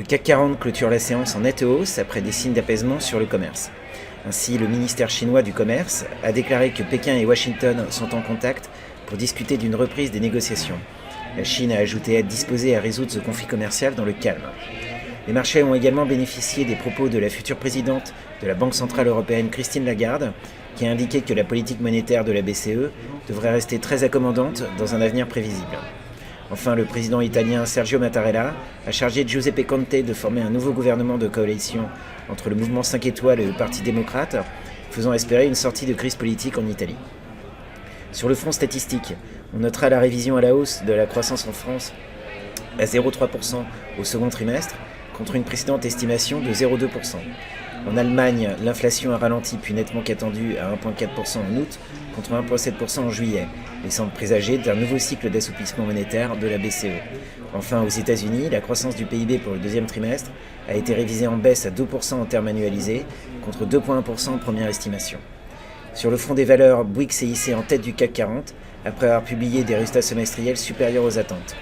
CAC 40 clôture la séance en nette hausse après des signes d'apaisement sur le commerce. Ainsi, le ministère chinois du Commerce a déclaré que Pékin et Washington sont en contact pour discuter d'une reprise des négociations. La Chine a ajouté être disposée à résoudre ce conflit commercial dans le calme. Les marchés ont également bénéficié des propos de la future présidente de la Banque centrale européenne Christine Lagarde, qui a indiqué que la politique monétaire de la BCE devrait rester très accommodante dans un avenir prévisible. Enfin, le président italien Sergio Mattarella a chargé Giuseppe Conte de former un nouveau gouvernement de coalition entre le mouvement 5 étoiles et le Parti démocrate, faisant espérer une sortie de crise politique en Italie. Sur le front statistique, on notera la révision à la hausse de la croissance en France à 0,3% au second trimestre, contre une précédente estimation de 0,2%. En Allemagne, l'inflation a ralenti plus nettement qu'attendu à 1,4% en août, contre 1,7% en juillet, laissant présager d'un nouveau cycle d'assouplissement monétaire de la BCE. Enfin, aux États-Unis, la croissance du PIB pour le deuxième trimestre a été révisée en baisse à 2% en termes annualisés, contre 2,1% en première estimation. Sur le front des valeurs, Bouygues s'est hissé en tête du CAC 40, après avoir publié des résultats semestriels supérieurs aux attentes.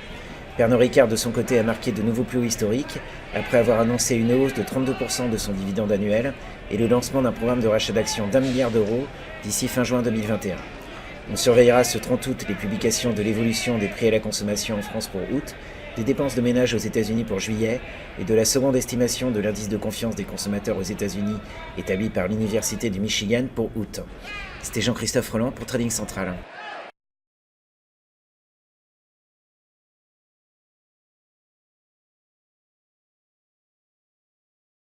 Pernod Ricard, de son côté, a marqué de nouveaux plus hauts historiques, après avoir annoncé une hausse de 32% de son dividende annuel et le lancement d'un programme de rachat d'actions d'1 milliard d'euros d'ici fin juin 2021. On surveillera ce 30 août les publications de l'évolution des prix à la consommation en France pour août, des dépenses de ménage aux États-Unis pour juillet et de la seconde estimation de l'indice de confiance des consommateurs aux États-Unis établi par l'Université du Michigan pour août. C'était Jean-Christophe Roland pour Trading Central.